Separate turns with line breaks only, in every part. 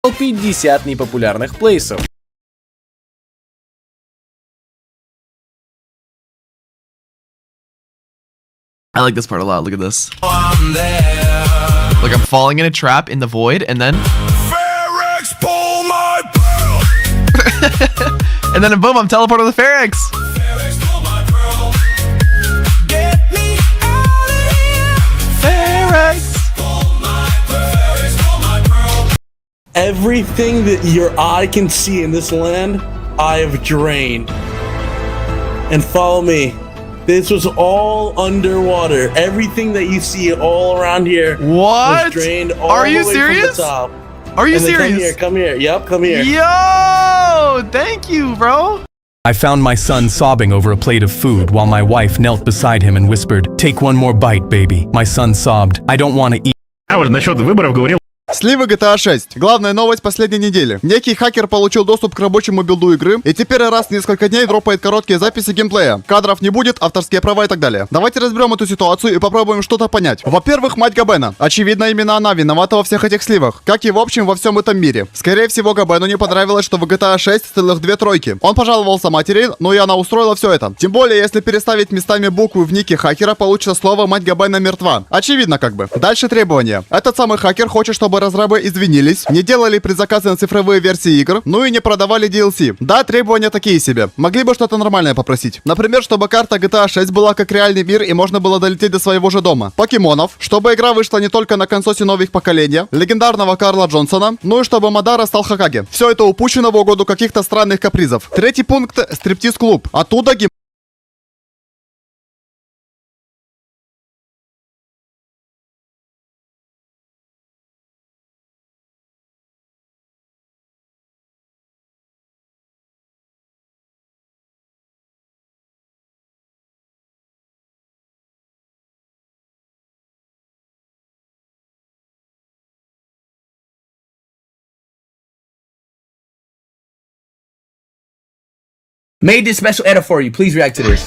50 непопулярных плейсов.
I like this part a lot. Look at this. Like I'm falling in a trap in the void, and then
Ferex, pull my pearl.
and then boom, I'm teleported to the Ferex.
Ferex, pull my pearl. Get me out of here.
Ferex.
Pull my pearl. Ferex, pull my pearl.
Everything that your eye can see in this land, I have drained. And follow me. This was all underwater. Everything that you see all around here
What?
was drained all
Are
the
you
way
serious?
from the top.
Are you
And then
serious?
Come here. Yep, come here.
Yo, thank you, bro.
I found my son sobbing over a plate of food while my wife knelt beside him and whispered, "Take one more bite, baby." My son sobbed, "I don't want to eat."
Я уже насчет выборов говорил.
Сливы GTA 6. Главная новость последней недели. Некий хакер получил доступ к рабочему билду игры и теперь раз в несколько дней дропает короткие записи геймплея. Кадров не будет, авторские права и так далее. Давайте разберем эту ситуацию и попробуем что-то понять. Во-первых, мать Габена. Очевидно, именно она виновата во всех этих сливах. Как и в общем во всем этом мире. Скорее всего, Габену не понравилось, что в GTA 6 целых 2 тройки. Он пожаловался матери, но и она устроила все это. Тем более, если переставить местами буквы в нике хакера, получится слово «мать Габена мертва». Очевидно как бы. Дальше требования. Этот самый хакер хочет, чтобы разрабы извинились, не делали предзаказы на цифровые версии игр, ну и не продавали DLC. Да, требования такие себе. Могли бы что-то нормальное попросить. Например, чтобы карта GTA 6 была как реальный мир и можно было долететь до своего же дома. Покемонов, чтобы игра вышла не только на консосе новых поколения, легендарного Карла Джонсона, ну и чтобы Мадара стал Хокаге. Все это упущено в угоду каких-то странных капризов. Третий пункт — стриптиз-клуб. Оттуда
Made this special edit for you. Please react to this.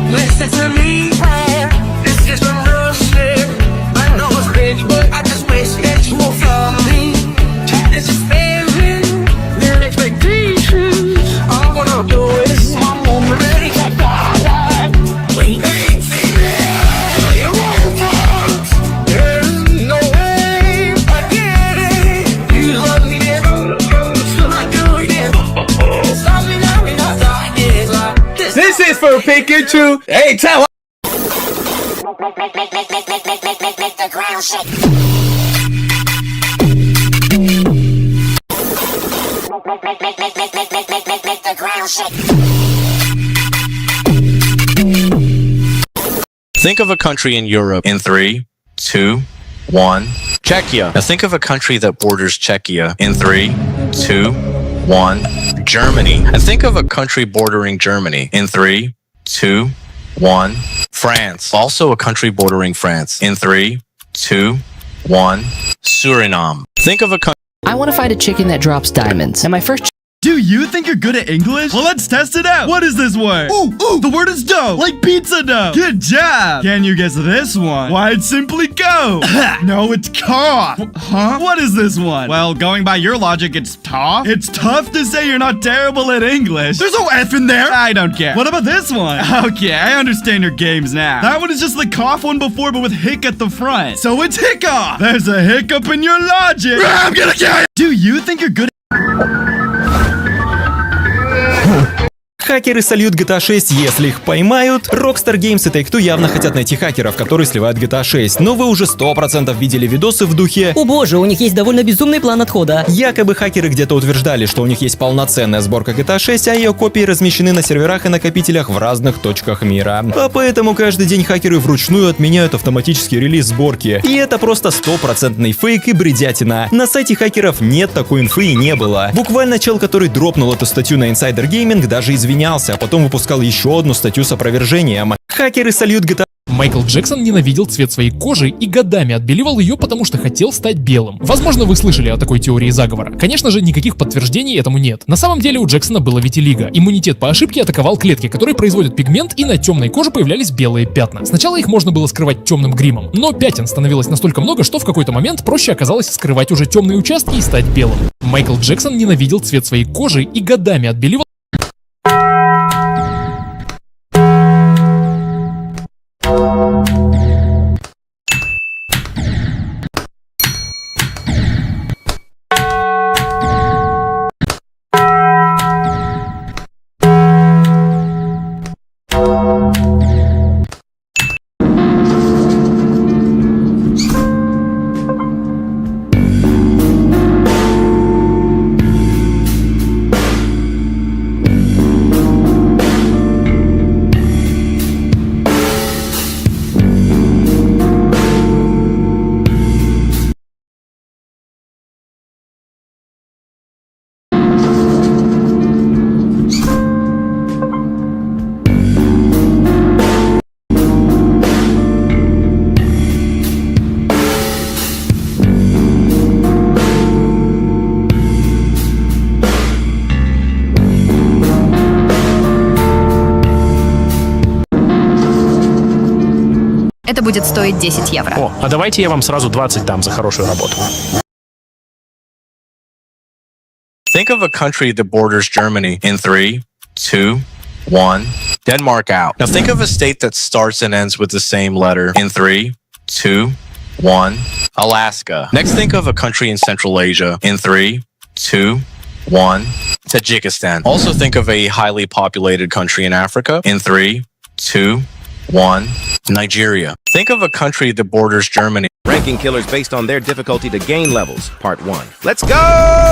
Listen to me, it's just a rustic. I know it's crazy, but I just wish that you were from me. It's just failing their expectations. I'm gonna do it. This is my moment. Ready to die. Wait, you won't talk. There's no way I get it. You love me, then so I do it. Stop me now, me not die. It's like this.
This is for Pikachu. Hey, tell
Make the ground shake. Make the ground shake.
Think of a country in Europe in 3, 2, 1. Czechia. Now think of a country that borders Czechia in 3, 2, 1. Germany. And think of a country bordering Germany in 3, 2, 1. France. Also a country bordering France in 3, 2, 1. Suriname. Think of a country.
I want to find a chicken that drops diamonds. And my first
Do you think you're good at English? Well, let's test it out. What is this word? Ooh, the word is dough, like pizza dough. Good job. Can you guess this one? Why, it's simply go. No, it's cough. Huh? What is this one? Well, going by your logic, it's tough. It's tough to say you're not terrible at English. There's no F in there. I don't care. What about this one? Okay, I understand your games now. That one is just the cough one before, but with hic at the front. So it's hiccup. There's a hiccup in your logic. I'm gonna kill you. Do you think you're good at
Хакеры сольют GTA 6, если их поймают. Rockstar Games и Take-Two явно хотят найти хакеров, которые сливают GTA 6, но вы уже 100% видели видосы в духе
О боже, у них есть довольно безумный план отхода.
якобы хакеры где-то утверждали, что у них есть полноценная сборка GTA 6, а ее копии размещены на серверах и накопителях в разных точках мира. А поэтому каждый день хакеры вручную отменяют автоматический релиз сборки. И это просто 100% фейк и бредятина. На сайте хакеров нет такой инфы и не было. Буквально чел, который дропнул эту статью на Insider Gaming, даже извинялся, а потом выпускал еще одну статью с опровержением. Хакеры сольют GTA.
Майкл Джексон ненавидел цвет своей кожи и годами отбеливал ее, потому что хотел стать белым. Возможно, вы слышали о такой теории заговора. Конечно же, никаких подтверждений этому нет. На самом деле у Джексона было витилиго. Иммунитет по ошибке атаковал клетки, которые производят пигмент, и на темной коже появлялись белые пятна. Сначала их можно было скрывать темным гримом, но пятен становилось настолько много, что в какой-то момент проще оказалось скрывать уже темные участки и стать белым. Майкл Джексон ненавидел цвет своей кожи и годами отбеливал.
Это будет стоить 10 евро.
О, а давайте я вам сразу 20 дам за хорошую работу.
Think of a country that borders Germany in 3, 2, 1. Denmark out. Now think of a state that starts and ends with the same letter in 3, 2, 1. Alaska. Next, think of a country in Central Asia in 3, 2, 1. Tajikistan. Also think of a highly populated country in Africa in 3, 2, 1. Nigeria. Think of a country that borders Germany.
Ranking killers based on their difficulty to gain levels, part 1. Let's go!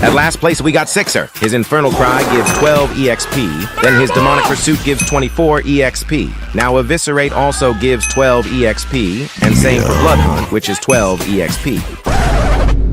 At last place we got Sixer. His Infernal Cry gives 12 EXP, then his Demonic Pursuit gives 24 EXP. Now Eviscerate also gives 12 EXP, and same for Blood Hunt, which is 12 EXP.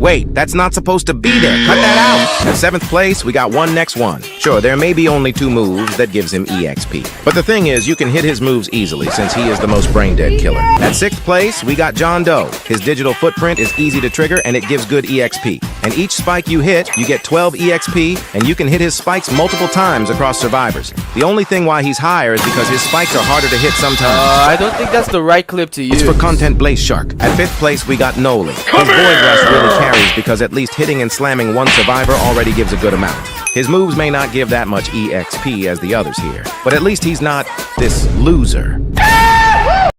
Wait, that's not supposed to be there. Cut that out. At 7th place, we got one next one. Sure, there may be only 2 moves that gives him EXP. But the thing is, you can hit his moves easily since he is the most brain-dead killer. At 6th place, we got John Doe. His digital footprint is easy to trigger and it gives good EXP. And each spike you hit, you get 12 EXP, and you can hit his spikes multiple times across survivors. The only thing why he's higher is because his spikes are harder to hit sometimes.
I don't think that's the right clip to use.
It's for content Blaze Shark. At 5th place, we got Nolan. His Void Rush really carries because at least hitting and slamming one survivor already gives a good amount. His moves may not give that much EXP as the others here, but at least he's not this loser.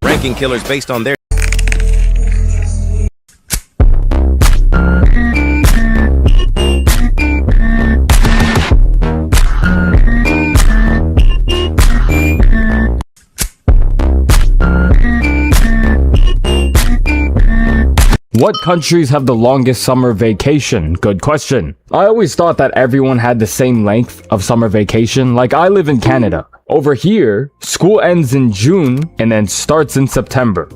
Ranking killers based on their
What countries have the longest summer vacation? Good question. I always thought that everyone had the same length of summer vacation. Like, I live in Canada. Over here, school ends in June and then starts in September.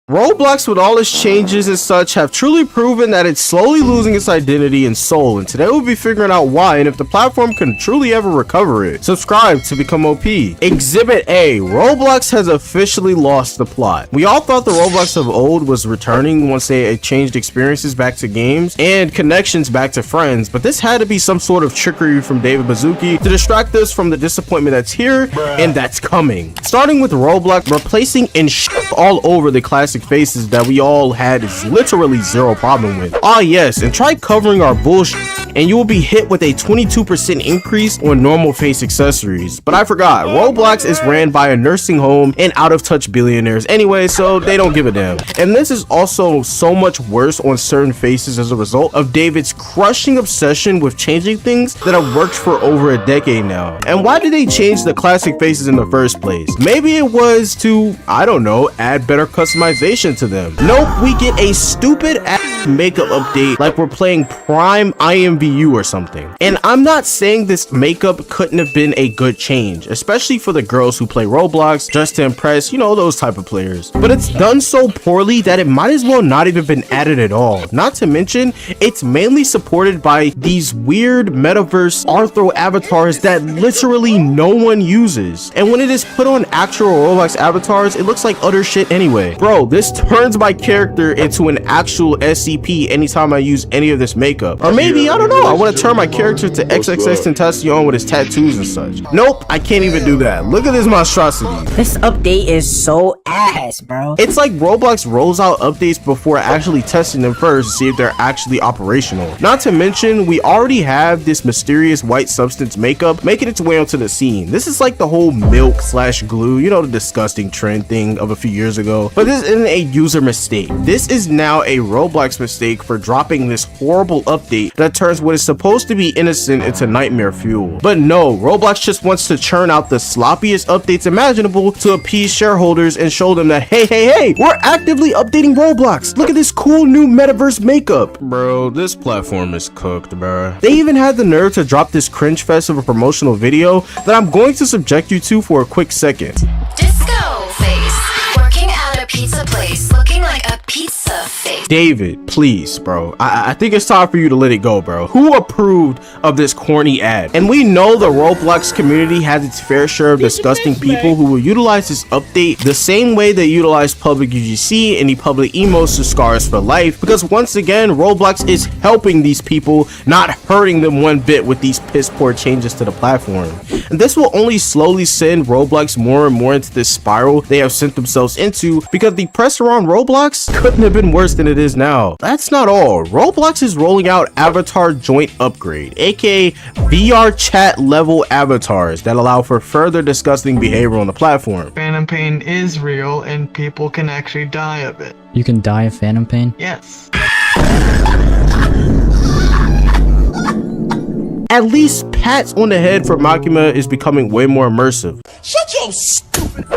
Roblox, with all its changes and such, have truly proven that it's slowly losing its identity and soul, and today we'll be figuring out why and if the platform can truly ever recover it. Subscribe to become OP. Exhibit A. Roblox has officially lost the plot. We all thought the Roblox of old was returning once they changed experiences back to games and connections back to friends, but this had to be some sort of trickery from David Baszucki to distract us from the disappointment that's here and that's coming. Starting with Roblox replacing and all over the classic classic faces that we all had is literally zero problem with. Ah yes, and try covering our bullshit and you will be hit with a 22% increase on normal face accessories. But I forgot, Roblox is ran by a nursing home and out of touch billionaires anyway, so they don't give a damn. And this is also so much worse on certain faces as a result of David's crushing obsession with changing things that have worked for over a decade now. And why did they change the classic faces in the first place? Maybe it was to, I don't know, add better customization to them. Nope, we get a stupid ass makeup update like we're playing Prime IMVU or something. And I'm not saying this makeup couldn't have been a good change, especially for the girls who play Roblox just to impress, you know, those type of players. But it's done so poorly that it might as well not even been added at all. Not to mention, it's mainly supported by these weird metaverse Arthro avatars that literally no one uses. And when it is put on actual Roblox avatars, it looks like utter shit anyway. Bro, this turns my character into an actual SCP anytime I use any of this makeup. Or maybe, I don't know, I want to turn my character to XXXTentacion with his tattoos and such. Nope, I can't even do that. Look at this monstrosity.
This update is so ass, bro.
It's like Roblox rolls out updates before actually testing them first to see if they're actually operational. Not to mention, we already have this mysterious white substance makeup making its way onto the scene. This is like the whole milk slash glue, you know, the disgusting trend thing of a few years ago. But this isn't a user mistake. This is now a Roblox mistake for dropping this horrible update that turns what is supposed to be innocent into nightmare fuel. But no, Roblox just wants to churn out the sloppiest updates imaginable to appease shareholders and show them that, hey, we're actively updating Roblox. Look at this cool new metaverse makeup. Bro, this platform is cooked, bro. They even had the nerve to drop this cringe fest of a promotional video that I'm going to subject you to for a quick second.
Disco face. Working at a pizza place. Looking like a pizza face.
David, please, bro. I think it's time for you to let it go, bro. Who approved of this corny ad? And we know the Roblox community has its fair share of disgusting people who will utilize this update the same way they utilize public UGC and the public emos to Scars for Life, because once again, Roblox is helping these people, not hurting them one bit with these piss poor changes to the platform. And this will only slowly send Roblox more and more into this spiral they have sent themselves into, because the pressure on Roblox couldn't have been worse than it is now. That's not all. Roblox is rolling out Avatar Joint Upgrade, aka VR chat level avatars that allow for further disgusting behavior on the platform.
Phantom pain is real and people can actually die of it.
You can die of phantom pain?
Yes.
At least pats on the head for Makima is becoming way more immersive.
Shut your stupid.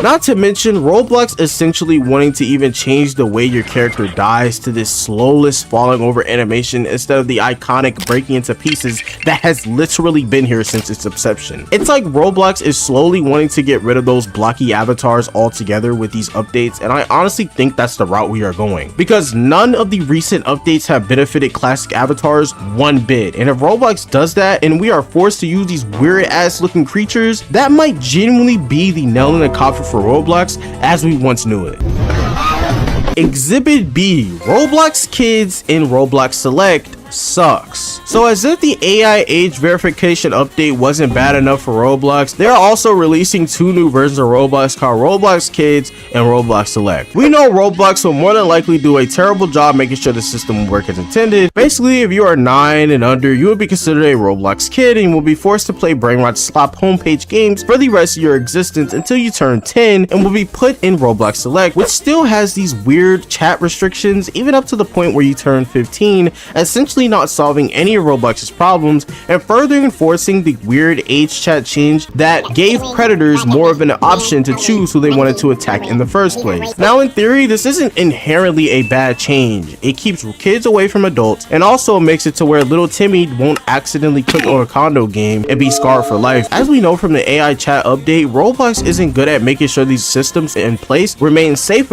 Not to mention, Roblox essentially wanting to even change the way your character dies to this slowless falling over animation instead of the iconic breaking into pieces that has literally been here since its inception. It's like Roblox is slowly wanting to get rid of those blocky avatars altogether with these updates, and I honestly think that's the route we are going, because none of the recent updates have benefited classic avatars one bit, and if Roblox does that and we are forced to use these weird ass looking creatures, that might genuinely be the nail in the coffin for Roblox as we once knew it. Exhibit B, Roblox Kids in Roblox Select sucks. So as if the AI age verification update wasn't bad enough for Roblox, they're also releasing two new versions of Roblox called Roblox Kids and Roblox Select. We know Roblox will more than likely do a terrible job making sure the system will work as intended. Basically, if you are 9 and under, you will be considered a Roblox kid and will be forced to play brainrot slop homepage games for the rest of your existence until you turn 10 and will be put in Roblox Select, which still has these weird chat restrictions even up to the point where you turn 15, essentially not solving any of Roblox's problems and further enforcing the weird age chat change that gave predators more of an option to choose who they wanted to attack in the first place. Now in theory, this isn't inherently a bad change. It keeps kids away from adults and also makes it to where little Timmy won't accidentally click on a condo game and be scarred for life. As we know from the AI chat update, Roblox isn't good at making sure these systems in place remain safe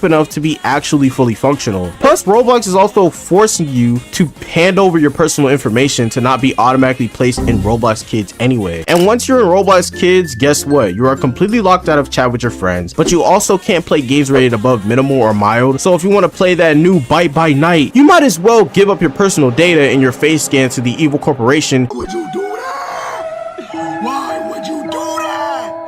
enough to be actually fully functional. Plus, Roblox is also forcing you to hand over your personal information to not be automatically placed in Roblox Kids anyway. And once you're in Roblox Kids, guess what? You are completely locked out of chat with your friends, but you also can't play games rated above minimal or mild. So if you want to play that new Bite by Night, you might as well give up your personal data and your face scan to the evil corporation.
Would you do that? Why would you do that?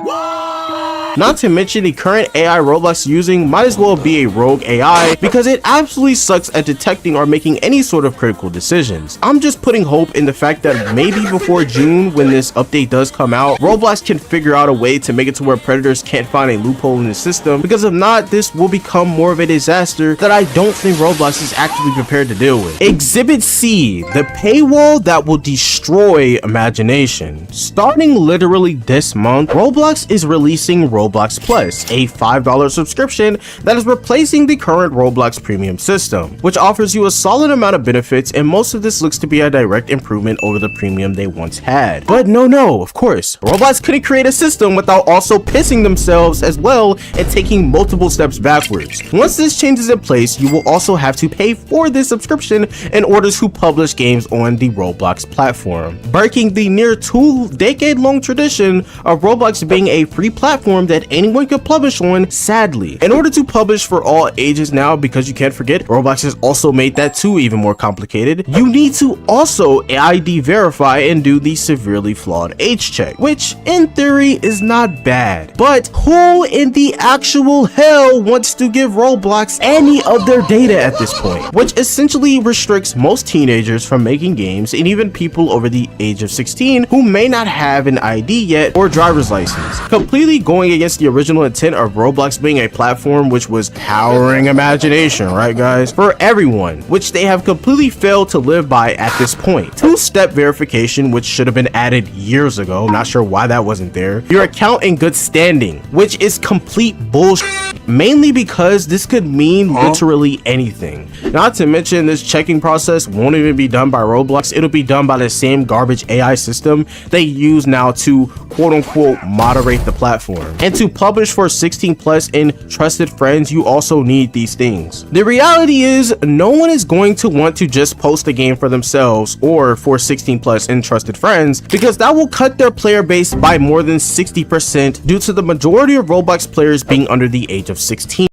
Why?
Not to mention the current AI Roblox is using might as well be a rogue AI because it absolutely sucks at detecting or making any sort of critical decisions. I'm just putting hope in the fact that maybe before June, when this update does come out, Roblox can figure out a way to make it to where predators can't find a loophole in the system, because if not, this will become more of a disaster that I don't think Roblox is actively prepared to deal with. Exhibit C, the paywall that will destroy imagination. Starting literally this month, Roblox is releasing Roblox Plus, a $5 subscription that is replacing the current Roblox Premium system, which offers you a solid amount of benefits, and most of this looks to be a direct improvement over the premium they once had. But no, of course, Roblox couldn't create a system without also pissing themselves as well and taking multiple steps backwards. Once this change is in place, you will also have to pay for this subscription in order to publish games on the Roblox platform, breaking the near 2-decade-long tradition of Roblox being a free platform that anyone could publish on. Sadly, in order to publish for all ages now, because you can't forget, Roblox has also made that too even more complicated, you need to also ID verify and do the severely flawed age check, which in theory is not bad. But who in the actual hell wants to give Roblox any of their data at this point? Which essentially restricts most teenagers from making games, and even people over the age of 16 who may not have an ID yet or driver's license, completely going against the original intent of Roblox being a platform which was powering imagination, right guys, for everyone, which they have completely failed to live by at this point. Two-step verification, which should have been added years ago, not sure why that wasn't there. Your account in good standing, which is complete bullshit, mainly because this could mean literally anything. Not to mention, this checking process won't even be done by Roblox, it'll be done by the same garbage AI system they use now to quote-unquote moderate the platform. And to publish for 16 plus in trusted friends, you also need these things. The reality is, no one is going to want to just post a game for themselves or for 16 plus in trusted friends, because that will cut their player base by more than 60% due to the majority of Roblox players being under the age of 16.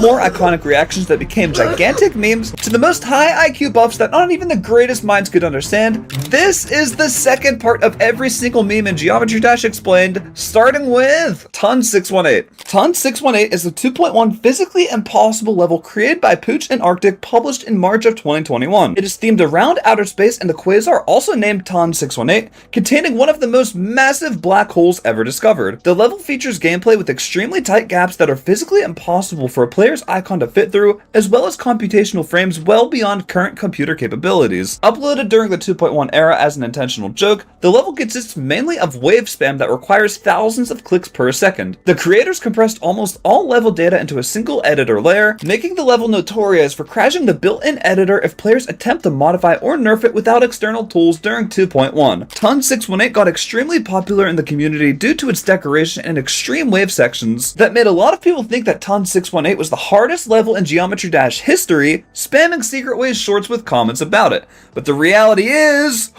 more iconic reactions that became gigantic memes, to the most high IQ buffs that not even the greatest minds could understand, this is the second part of every single meme in Geometry Dash Explained, starting with Ton 618. Ton 618 is the 2.1 physically impossible level created by Pooch and Arctic, published in March of 2021. It is themed around outer space and the quasar, also named Ton 618, containing one of the most massive black holes ever discovered. The level features gameplay with extremely tight gaps that are physically impossible for a player's icon to fit through, as well as computational frames well beyond current computer capabilities. Uploaded during the 2.1 era as an intentional joke, the level consists mainly of wave spam that requires thousands of clicks per second. The creators compressed almost all level data into a single editor layer, making the level notorious for crashing the built-in editor if players attempt to modify or nerf it without external tools during 2.1. Ton 618 got extremely popular in the community due to its decoration and extreme wave sections that made a lot of people think that Ton 618 was the hardest level in Geometry Dash history, spamming Secret Ways shorts with comments about it. But the reality is,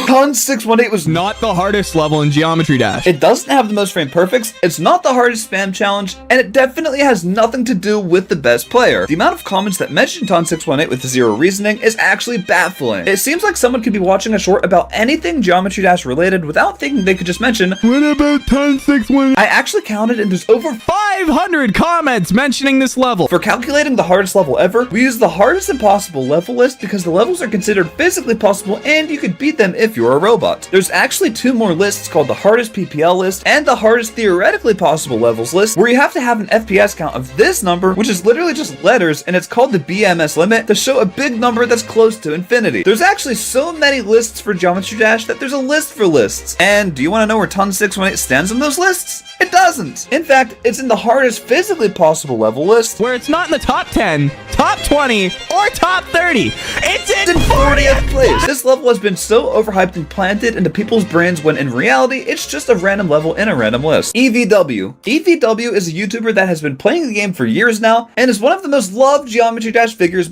Ton 618 was not the hardest level in Geometry Dash. It doesn't have the most frame perfects, it's not the hardest spam challenge, and it definitely has nothing to do with the best player. The amount of comments that mention Ton 618 with zero reasoning is actually baffling. It seems like someone could be watching a short about anything Geometry Dash related without thinking they could just mention, what about Ton 618? I actually counted and there's over 500 comments mentioning this level. For calculating the hardest level ever, we use the hardest impossible level list because the levels are considered physically possible and you could beat them if you're a robot. There's actually two more lists called the hardest PPL list and the hardest theoretically possible levels list, where you have to have an FPS count of this number, which is literally just letters, and it's called the BMS limit to show a big number that's close to infinity. There's actually so many lists for Geometry Dash that there's a list for lists. And do you want to know where Ton 618 stands on those lists? It doesn't. In fact, it's in the hardest physically possible level list, where it's not in the top 10, top 20, or top 30. It's in 40th place. This level has been so overhyped and planted into people's brains when in reality, it's just a random level in a random list. EVW. EVW is a YouTuber that has been playing the game for years now and is one of the most loved Geometry Dash figures,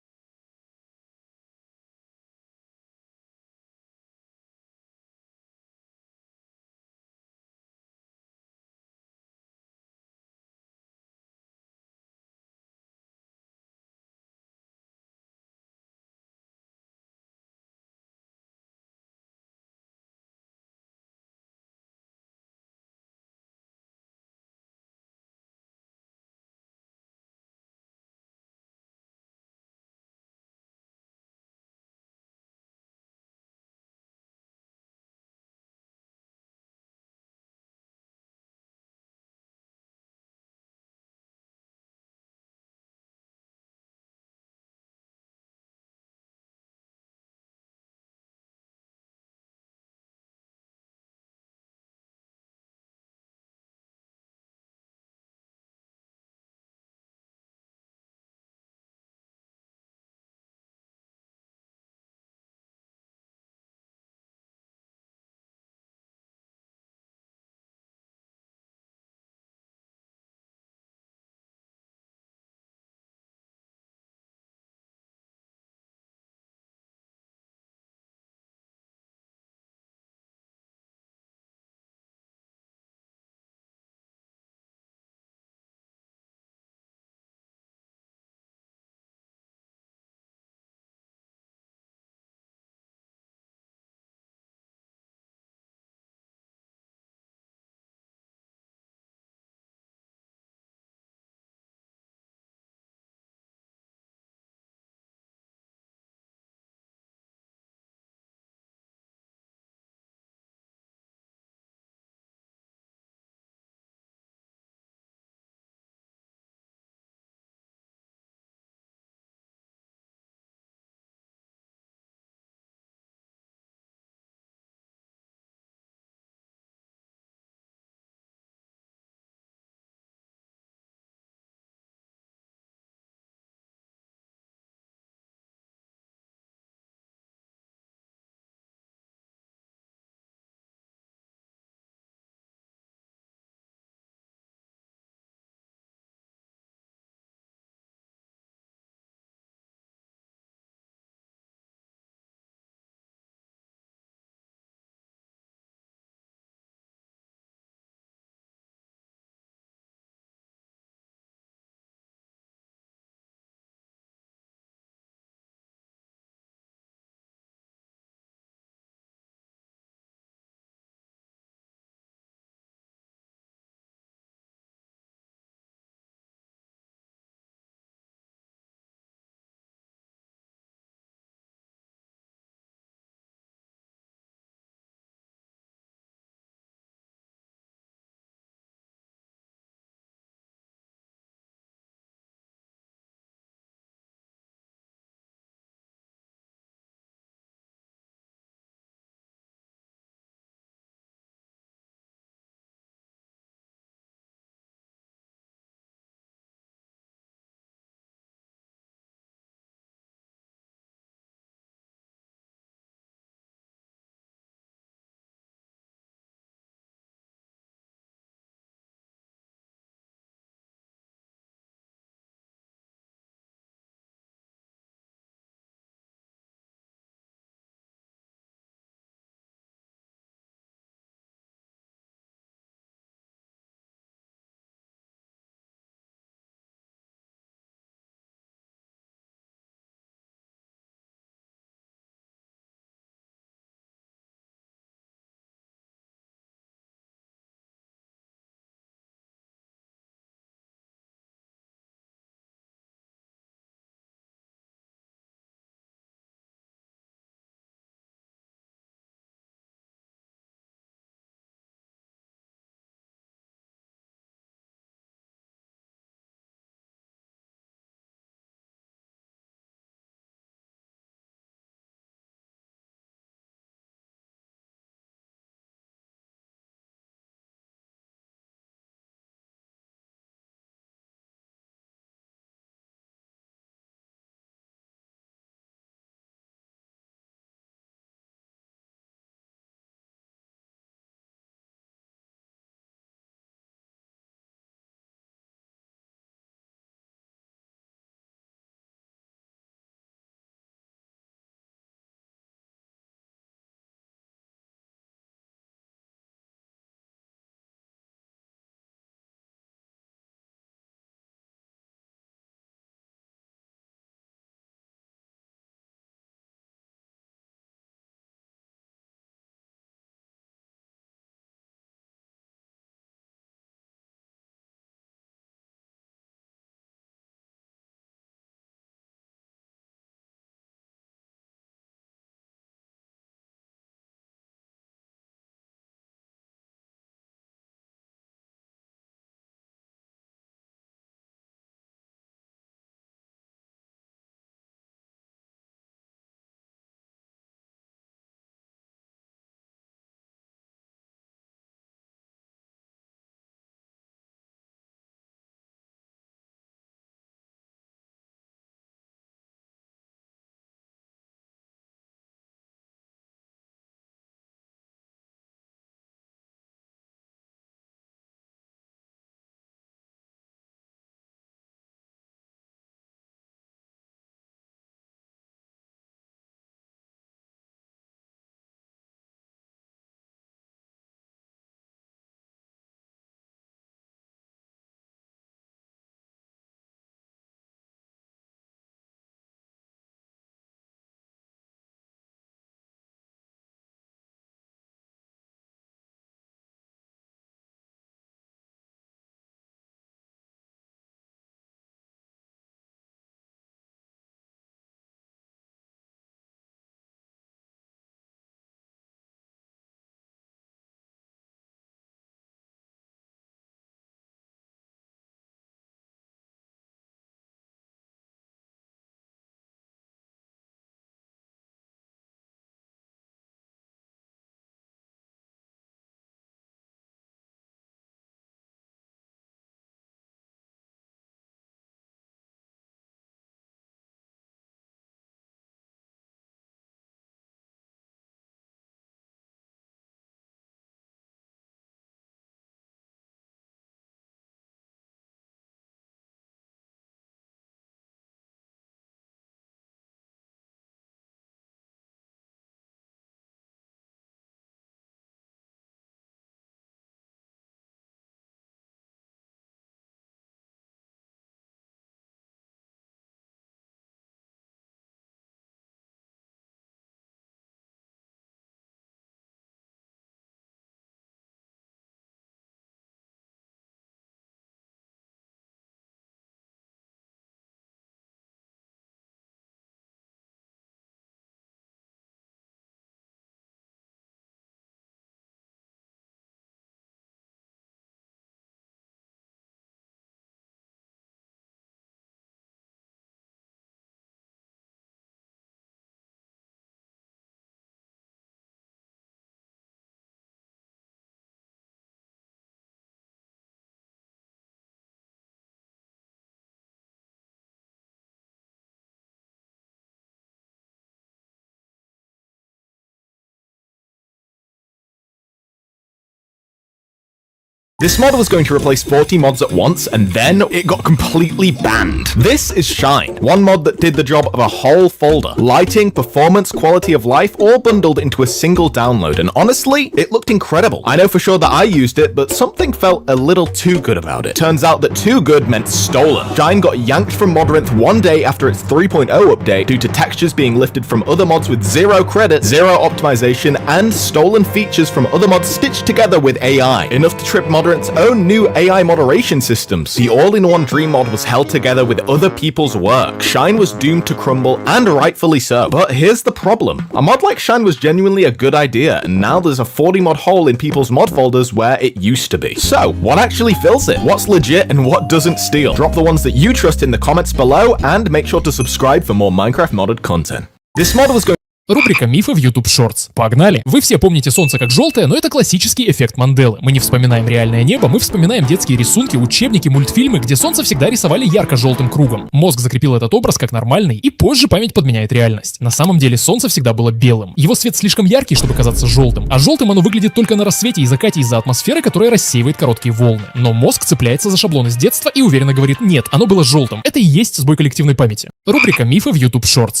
This mod was going to replace 40 mods at once, and then it got completely banned. This is Shine, one mod that did the job of a whole folder. Lighting, performance, quality of life, all bundled into a single download, and honestly, it looked incredible. I know for sure that I used it, but something felt a little too good about it. Turns out that too good meant stolen. Shine got yanked from Modrinth one day after its 3.0 update due to textures being lifted from other mods with 0 credit, 0 optimization, and stolen features from other mods stitched together with AI. Enough to trip Modrinth's own new AI moderation systems. The all-in-one Dream mod was held together with other people's work. Shine was doomed to crumble, and rightfully so. But here's the problem. A mod like Shine was genuinely a good idea, and now there's a 40 mod hole in people's mod folders where it used to be. So, what actually fills it? What's legit and what doesn't steal? Drop the ones that you trust in the comments below, and make sure to subscribe for more Minecraft modded content. This mod was going
Рубрика «Мифы» в YouTube Shorts. Погнали! Вы все помните солнце как желтое, но это классический эффект Манделы. Мы не вспоминаем реальное небо, мы вспоминаем детские рисунки, учебники, мультфильмы, где солнце всегда рисовали ярко-желтым кругом. Мозг закрепил этот образ как нормальный, и позже память подменяет реальность. На самом деле солнце всегда было белым. Его свет слишком яркий, чтобы казаться желтым, а желтым оно выглядит только на рассвете и закате из-за атмосферы, которая рассеивает короткие волны. Но мозг цепляется за шаблон из детства и уверенно говорит: нет, оно было желтым. Это и есть сбой коллективной памяти. Рубрика «Мифы» в YouTube Shorts.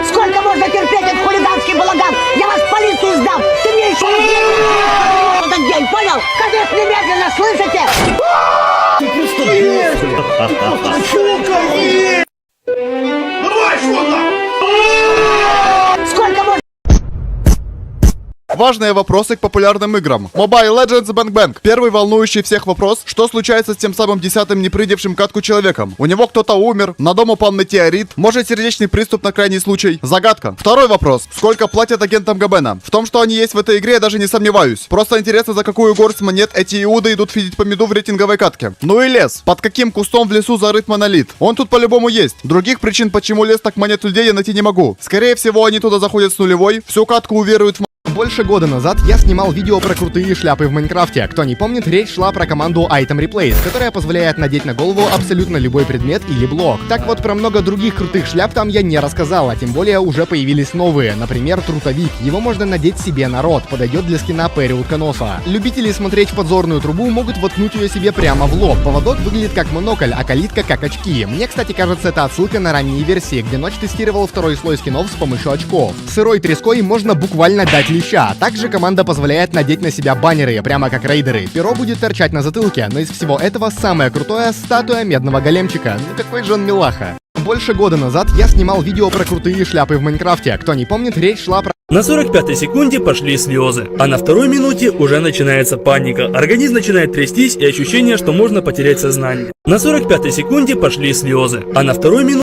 Сколько можно терпеть этот хулиганский балаган? Я вас в полицию сдам! Ты мне еще не этот день, понял? Конец немедленно, слышите? Ты просто сколько можно?
Важные вопросы к популярным играм. Mobile Legends Bang Bang. Первый волнующий всех вопрос: что случается с тем самым 10-м непридевшим катку человеком? У него кто-то умер, на дом упал метеорит, может сердечный приступ на крайний случай? Загадка. Второй вопрос: сколько платят агентам Габена? В том, что они есть в этой игре, я даже не сомневаюсь. Просто интересно, за какую горсть монет эти иуды идут фидить по меду в рейтинговой катке. Ну и лес. Под каким кустом в лесу зарыт монолит? Он тут по-любому есть. Других причин, почему лес так манит людей, я найти не могу. Скорее всего, они туда заходят с нулевой, всю катку уверуют в
Больше года назад я снимал видео про крутые шляпы в Майнкрафте. Кто не помнит, речь шла про команду Item Replace, которая позволяет надеть на голову абсолютно любой предмет или блок. Так вот, про много других крутых шляп там я не рассказал, а тем более уже появились новые. Например, трутовик. Его можно надеть себе на рот, подойдет для скина Перри Утконоса. Любители смотреть в подзорную трубу могут воткнуть ее себе прямо в лоб. Поводок выглядит как монокль, а калитка как очки. Мне, кстати, кажется, это отсылка на ранние версии, где Ночь тестировал второй слой скинов с помощью очков. Сырой треской можно буквально дать леща. Также команда позволяет надеть на себя баннеры, прямо как рейдеры. Перо будет торчать на затылке, но из всего этого самое крутое — статуя медного големчика. Ну какой же он милаха. Больше года назад я снимал видео про крутые шляпы в Майнкрафте. Кто не помнит, речь шла про...
На 45-й секунде пошли слезы, а на второй минуте уже начинается паника. Организм начинает трястись и ощущение, что можно потерять сознание. На 45-й секунде пошли слезы, а на второй минуте...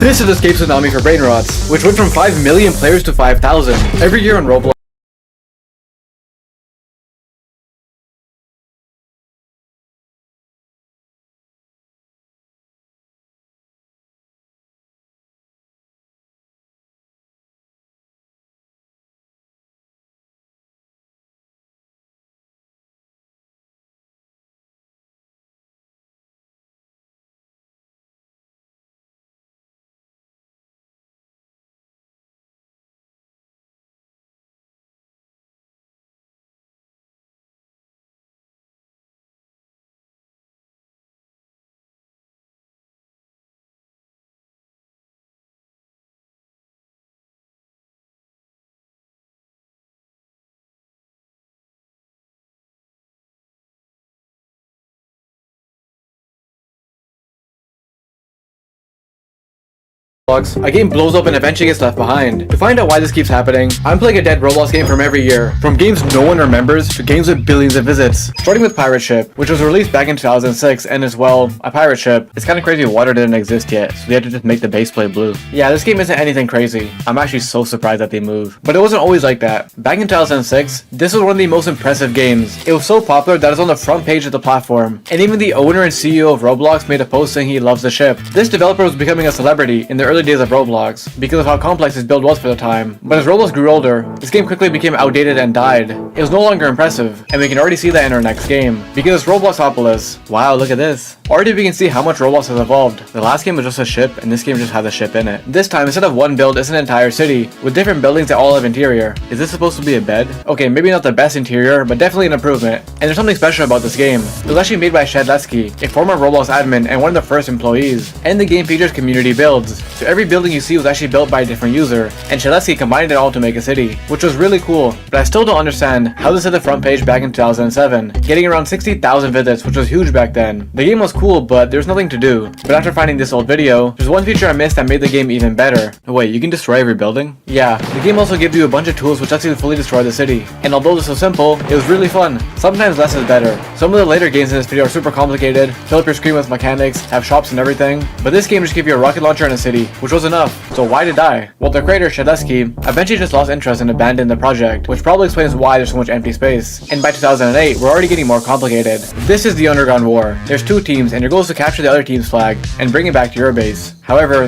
This is Escape Tsunami for brain rots, which went from 5 million players to 5,000 every year on Roblox. A game blows up and eventually gets left behind. To find out why this keeps happening, I'm playing a dead Roblox game from every year. From games no one remembers to games with billions of visits. Starting with Pirate Ship, which was released back in 2006 and is, well, a pirate ship. It's kinda crazy water didn't exist yet, so they had to just make the base plate blue. Yeah, this game isn't anything crazy. I'm actually so surprised that they moved. But it wasn't always like that. Back in 2006, this was one of the most impressive games. It was so popular that it's on the front page of the platform. And even the owner and CEO of Roblox made a post saying he loves the ship. This developer was becoming a celebrity in the early days of Roblox because of how complex his build was for the time. But as Roblox grew older, this game quickly became outdated and died. It was no longer impressive, and we can already see that in our next game. Because it's Robloxopolis. Wow, look at this. Already we can see how much Roblox has evolved. The last game was just a ship, and this game just has a ship in it. This time, instead of one build, it's an entire city, with different buildings that all have interior. Is this supposed to be a bed? Okay, maybe not the best interior, but definitely an improvement. And there's something special about this game. It was actually made by Shedletsky, a former Roblox admin and one of the first employees. And the game features community builds. So every building you see was actually built by a different user, and Shedletsky combined it all to make a city, which was really cool. But I still don't understand how this hit the front page back in 2007, getting around 60,000 visits, which was huge back then. The game was cool, but there's nothing to do. But after finding this old video, there's one feature I missed that made the game even better. Wait, you can destroy every building? Yeah, the game also gives you a bunch of tools which lets you fully destroy the city. And although this was simple, it was really fun. Sometimes less is better. Some of the later games in this video are super complicated, fill up your screen with mechanics, have shops and everything. But this game just gave you a rocket launcher in a city, which was enough. So why did I? Well, the creator, Shedletsky, eventually just lost interest and abandoned the project, which probably explains why there's so much empty space. And by 2008, we're already getting more complicated. This is the Underground War. There's two teams, and your goal is to capture the other team's flag and bring it back to your base. However,